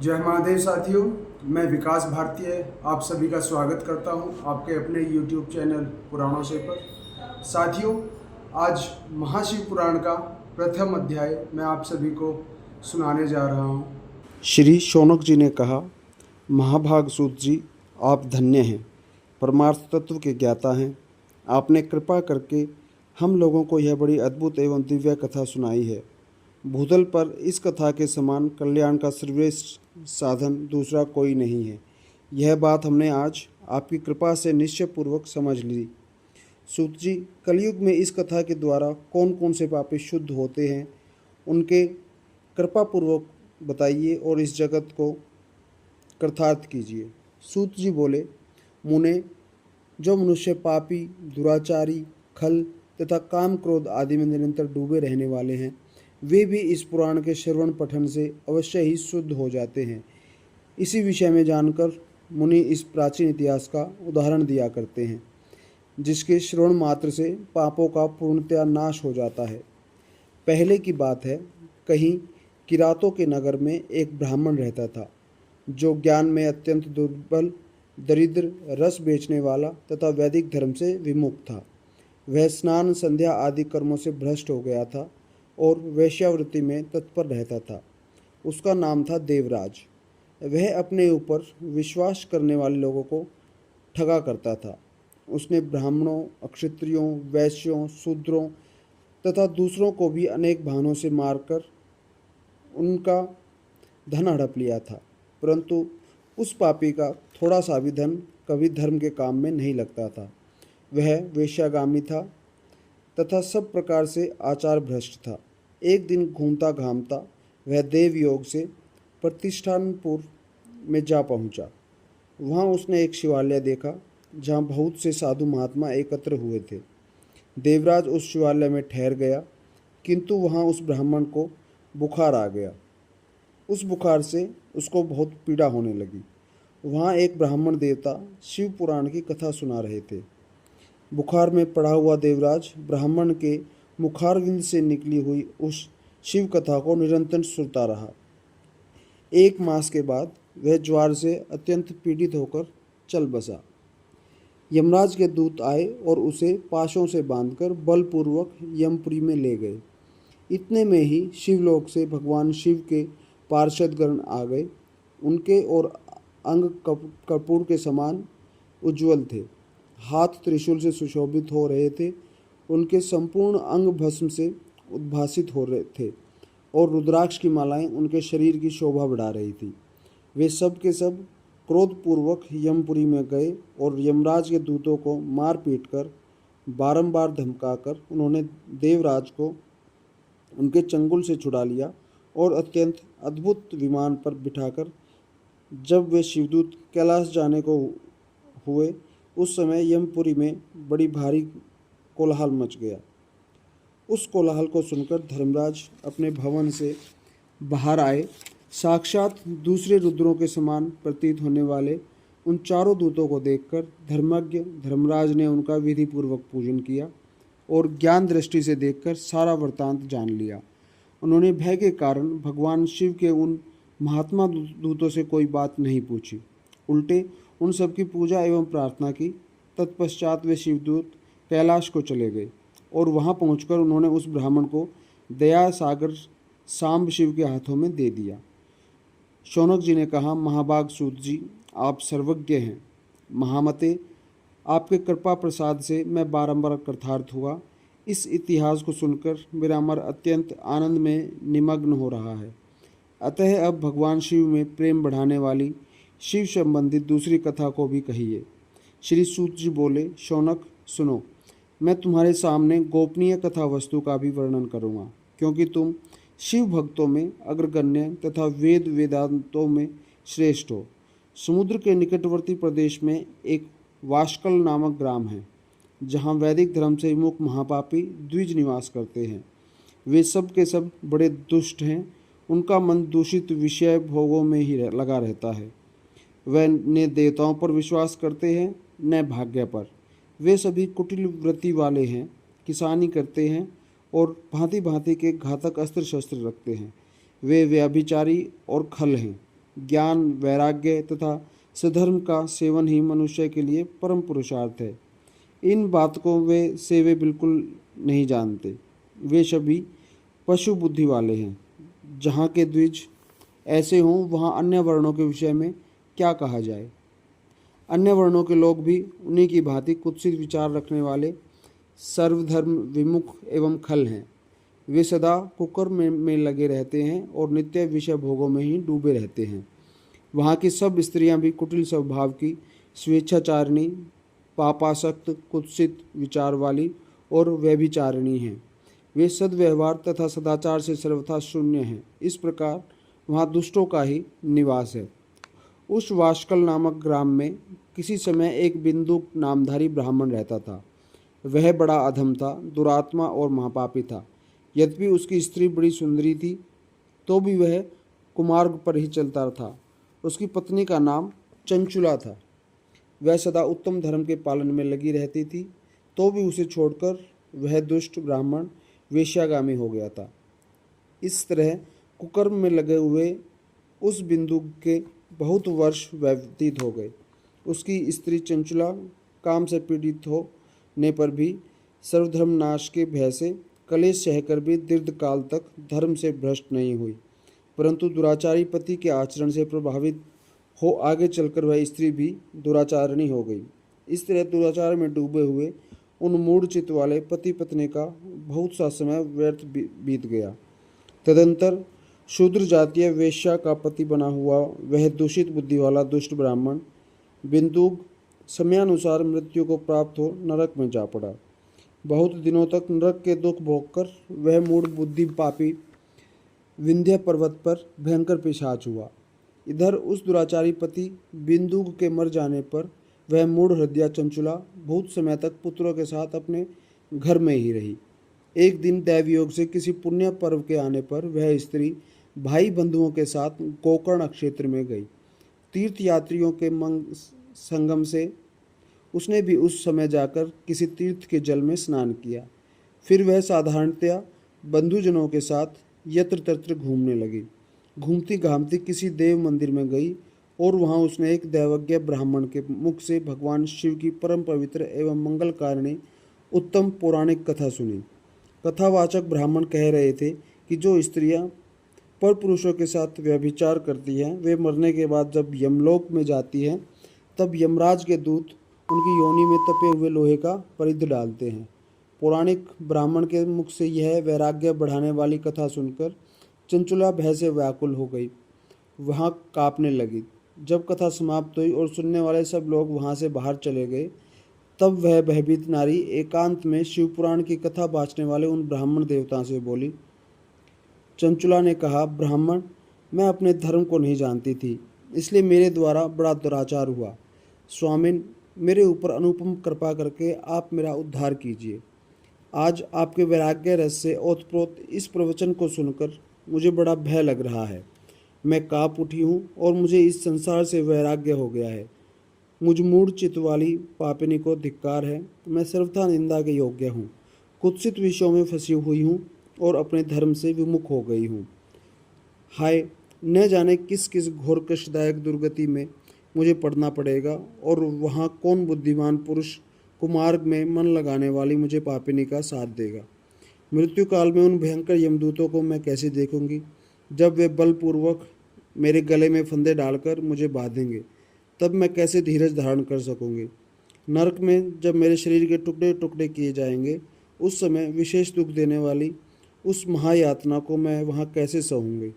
जय महादेव साथियों, मैं विकास भारतीय आप सभी का स्वागत करता हूं आपके अपने YouTube चैनल पुराणों से पर। साथियों, आज महाशिव पुराण का प्रथम अध्याय मैं आप सभी को सुनाने जा रहा हूं। श्री शौनक जी ने कहा, महाभाग सूत जी, आप धन्य हैं, परमार्थ तत्व के ज्ञाता हैं। आपने कृपा करके हम लोगों को यह बड़ी अद्भुत एवं दिव्य कथा सुनाई है। भूतल पर इस कथा के समान कल्याण का सर्वश्रेष्ठ साधन दूसरा कोई नहीं है। यह बात हमने आज आपकी कृपा से निश्चयपूर्वक समझ ली। सूत जी, कलयुग में इस कथा के द्वारा कौन कौन से पापी शुद्ध होते हैं, उनके कृपापूर्वक बताइए और इस जगत को कृतार्थ कीजिए। सूत जी बोले, मुने, जो मनुष्य पापी, दुराचारी, खल तथा काम क्रोध आदि में निरंतर डूबे रहने वाले हैं, वे भी इस पुराण के श्रवण पठन से अवश्य ही शुद्ध हो जाते हैं। इसी विषय में जानकर मुनि इस प्राचीन इतिहास का उदाहरण दिया करते हैं, जिसके श्रवण मात्र से पापों का पूर्णतया नाश हो जाता है। पहले की बात है, कहीं किरातों के नगर में एक ब्राह्मण रहता था, जो ज्ञान में अत्यंत दुर्बल, दरिद्र, रस बेचने वाला तथा वैदिक धर्म से विमुख था। वह स्नान, संध्या आदि कर्मों से भ्रष्ट हो गया था और वेश्यावृत्ति में तत्पर रहता था। उसका नाम था देवराज। वह अपने ऊपर विश्वास करने वाले लोगों को ठगा करता था। उसने ब्राह्मणों, अक्षत्रियों, वैश्यों, शूद्रों तथा दूसरों को भी अनेक बहानों से मारकर उनका धन हड़प लिया था, परंतु उस पापी का थोड़ा सा भी धन कभी धर्म के काम में नहीं लगता था। वह वेश्यागामी था तथा सब प्रकार से आचार भ्रष्ट था। एक दिन घूमता घामता वह देव योग से प्रतिष्ठानपुर में जा पहुंचा। वहां उसने एक शिवालय देखा, जहां बहुत से साधु महात्मा एकत्र हुए थे। देवराज उस शिवालय में ठहर गया, किंतु वहां उस ब्राह्मण को बुखार आ गया। उस बुखार से उसको बहुत पीड़ा होने लगी। वहां एक ब्राह्मण देवता शिव पुराण की कथा सुना रहे थे। बुखार में पड़ा हुआ देवराज ब्राह्मण के मुखारविंद से निकली हुई उस शिव कथा को निरंतर सुनता रहा। 1 मास के बाद वह ज्वर से अत्यंत पीड़ित होकर चल बसा। यमराज के दूत आए और उसे पाशों से बांधकर बलपूर्वक यमपुरी में ले गए। इतने में ही शिवलोक से भगवान शिव के पार्षदगण आ गए। उनके और अंग कपूर के समान उज्ज्वल थे, हाथ त्रिशूल से सुशोभित हो रहे थे। उनके संपूर्ण अंग भस्म से उद्भासित हो रहे थे और रुद्राक्ष की मालाएं उनके शरीर की शोभा बढ़ा रही थी। वे सब के सब क्रोधपूर्वक यमपुरी में गए और यमराज के दूतों को मार पीट कर, बारंबार धमकाकर उन्होंने देवराज को उनके चंगुल से छुड़ा लिया और अत्यंत अद्भुत विमान पर बिठाकर जब वे शिवदूत कैलाश जाने को हुए, उस समय यमपुरी में बड़ी भारी कोलाहल मच गया। उस कोलाहल को सुनकर धर्मराज अपने भवन से बाहर आए। साक्षात दूसरे रुद्रों के समान प्रतीत होने वाले उन चारों दूतों को देखकर धर्मज्ञ धर्मराज ने उनका विधिपूर्वक पूजन किया और ज्ञान दृष्टि से देखकर सारा वृत्तांत जान लिया। उन्होंने भय के कारण भगवान शिव के उन महात्मा दूतों से कोई बात नहीं पूछी, उल्टे उन सबकी पूजा एवं प्रार्थना की। तत्पश्चात वे शिवदूत कैलाश को चले गए और वहां पहुंचकर उन्होंने उस ब्राह्मण को दया सागर सांब शिव के हाथों में दे दिया। शौनक जी ने कहा, महाभाग सूत जी, आप सर्वज्ञ हैं। महामते, आपके कृपा प्रसाद से मैं बारंबार कृतार्थ हुआ। इस इतिहास को सुनकर मेरा मन अत्यंत आनंद में निमग्न हो रहा है। अतः अब भगवान शिव में प्रेम बढ़ाने वाली शिव संबंधित दूसरी कथा को भी कहिए। श्री सूत जी बोले, शौनक सुनो, मैं तुम्हारे सामने गोपनीय कथा वस्तु का भी वर्णन करूँगा, क्योंकि तुम शिव भक्तों में अग्रगण्य तथा वेद वेदांतों में श्रेष्ठ हो। समुद्र के निकटवर्ती प्रदेश में एक वाशकल नामक ग्राम है, जहाँ वैदिक धर्म से विमुख महापापी द्विज निवास करते हैं। वे सब के सब बड़े दुष्ट हैं। उनका मन दूषित विषय भोगों में ही लगा रहता है। वह न देवताओं पर विश्वास करते हैं न भाग्य पर। वे सभी कुटिल वृत्ति वाले हैं, किसानी करते हैं और भांति भांति के घातक अस्त्र शस्त्र रखते हैं। वे व्यभिचारी और खल हैं। ज्ञान, वैराग्य तथा सधर्म का सेवन ही मनुष्य के लिए परम पुरुषार्थ है। इन बात को वे बिल्कुल नहीं जानते। वे सभी पशु बुद्धि वाले हैं। जहाँ के द्विज ऐसे हों वहाँ अन्य वर्णों के विषय में क्या कहा जाए। अन्य वर्णों के लोग भी उन्हीं की भांति कुत्सित विचार रखने वाले सर्वधर्म विमुख एवं खल हैं। वे सदा कुकर्म में लगे रहते हैं और नित्य विषय भोगों में ही डूबे रहते हैं। वहाँ की सब स्त्रियां भी कुटिल स्वभाव की, स्वेच्छाचारिणी, पापासक्त, कुत्सित विचार वाली और व्यभिचारिणी हैं। वे सद्व्यवहार तथा सदाचार से सर्वथा शून्य हैं। इस प्रकार वहाँ दुष्टों का ही निवास है। उस वाशकल नामक ग्राम में किसी समय एक बिंदु नामधारी ब्राह्मण रहता था। वह बड़ा अधम था, दुरात्मा और महापापी था। यद्यपि उसकी स्त्री बड़ी सुंदरी थी तो भी वह कुमार्ग पर ही चलता था। उसकी पत्नी का नाम चंचुला था। वह सदा उत्तम धर्म के पालन में लगी रहती थी तो भी उसे छोड़कर वह दुष्ट ब्राह्मण वेश्यागामी हो गया था। इस तरह कुकर्म में लगे हुए उस बिंदु के बहुत वर्ष व्यतीत हो गए। उसकी स्त्री चंचुला काम से पीड़ित होने पर भी सर्वधर्म नाश के भय से कलेश सहकर भी दीर्घ काल तक धर्म से भ्रष्ट नहीं हुई, परंतु दुराचारी पति के आचरण से प्रभावित हो आगे चलकर वह स्त्री भी दुराचारिणी हो गई। इस तरह दुराचार में डूबे हुए उन मूढ़ चित्त वाले पति पत्नी का बहुत सा समय व्यर्थ बीत गया। तदंतर शूद्र जातीय वेश्या का पति बना हुआ वह दूषित बुद्धि वाला दुष्ट ब्राह्मण बिंदुक समयानुसार मृत्यु को प्राप्त हो नरक में जा पड़ा। बहुत दिनों तक नरक के दुख भोगकर वह मूढ़ बुद्धि पापी विंध्य पर्वत पर भयंकर पिशाच हुआ। इधर उस दुराचारी पति बिंदुक के मर जाने पर वह मूढ़ हृदया चंचुला बहुत समय तक पुत्रों के साथ अपने घर में ही रही। एक दिन दैवयोग से किसी पुण्य पर्व के आने पर वह स्त्री भाई बंधुओं के साथ गोकर्ण क्षेत्र में गई। तीर्थ यात्रियों के संगम से उसने भी उस समय जाकर किसी तीर्थ के जल में स्नान किया। फिर वह साधारणतया बंधुजनों के साथ यत्र तत्र घूमने लगी। घूमती घामती किसी देव मंदिर में गई और वहाँ उसने एक दैवज्ञ ब्राह्मण के मुख से भगवान शिव की परम पवित्र एवं मंगलकारिणी उत्तम पौराणिक कथा सुनी। कथावाचक ब्राह्मण कह रहे थे कि जो स्त्रियां पर पुरुषों के साथ व्यभिचार करती हैं वे मरने के बाद जब यमलोक में जाती हैं तब यमराज के दूत उनकी योनि में तपे हुए लोहे का परिध डालते हैं। पौराणिक ब्राह्मण के मुख से यह वैराग्य बढ़ाने वाली कथा सुनकर चंचुला भय से व्याकुल हो गई, वहाँ कांपने लगी। जब कथा समाप्त हुई और सुनने वाले सब लोग वहाँ से बाहर चले गए तब वह भयभीत नारी एकांत में शिवपुराण की कथा बाँचने वाले उन ब्राह्मण देवताओं से बोली। चंचुला ने कहा, ब्राह्मण, मैं अपने धर्म को नहीं जानती थी, इसलिए मेरे द्वारा बड़ा दुराचार हुआ। स्वामिन, मेरे ऊपर अनुपम कृपा करके आप मेरा उद्धार कीजिए। आज आपके वैराग्य रस से ओतप्रोत इस प्रवचन को सुनकर मुझे बड़ा भय लग रहा है। मैं काँप उठी हूँ और मुझे इस संसार से वैराग्य हो गया है। मुझ मूढ़ चित्त वाली पापिनी को धिक्कार है। मैं सर्वथा निंदा के योग्य हूँ, कुत्सित विषयों में फंसी हुई हूँ और अपने धर्म से विमुख हो गई हूँ। हाय, न जाने किस किस घोर कष्टदायक दुर्गति में मुझे पड़ना पड़ेगा और वहाँ कौन बुद्धिमान पुरुष कुमार्ग में मन लगाने वाली मुझे पापिनी का साथ देगा। मृत्यु काल में उन भयंकर यमदूतों को मैं कैसे देखूंगी जब वे बलपूर्वक मेरे गले में फंदे डालकर मुझे बांधेंगे, तब मैं कैसे धीरज धारण कर सकूंगी। नरक में जब मेरे शरीर के टुकड़े टुकड़े किए जाएंगे उस समय विशेष दुख देने वाली उस महायातना को मैं वहाँ कैसे सहूँगी।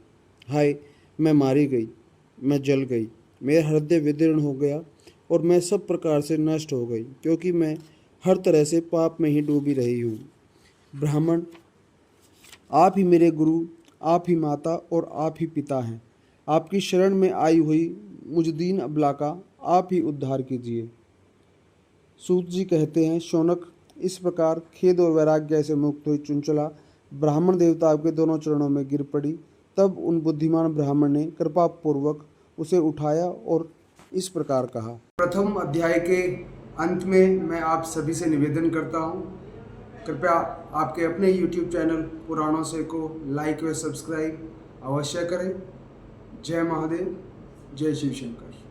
हाय, मैं मारी गई, मैं जल गई, मेरा हृदय विदीर्ण हो गया और मैं सब प्रकार से नष्ट हो गई, क्योंकि मैं हर तरह से पाप में ही डूबी रही हूँ। ब्राह्मण, आप ही मेरे गुरु, आप ही माता और आप ही पिता हैं। आपकी शरण में आई हुई मुझ दीन अबला का आप ही उद्धार कीजिए। सूत जी कहते हैं, शौनक, इस प्रकार खेद और वैराग्य से मुक्त हुई चंचुला ब्राह्मण देवता के दोनों चरणों में गिर पड़ी। तब उन बुद्धिमान ब्राह्मण ने कृपा पूर्वक उसे उठाया और इस प्रकार कहा। प्रथम अध्याय के अंत में मैं आप सभी से निवेदन करता हूँ, कृपया आपके अपने YouTube चैनल पुराणों से को लाइक व सब्सक्राइब अवश्य करें। जय महादेव। जय शिव शंकर।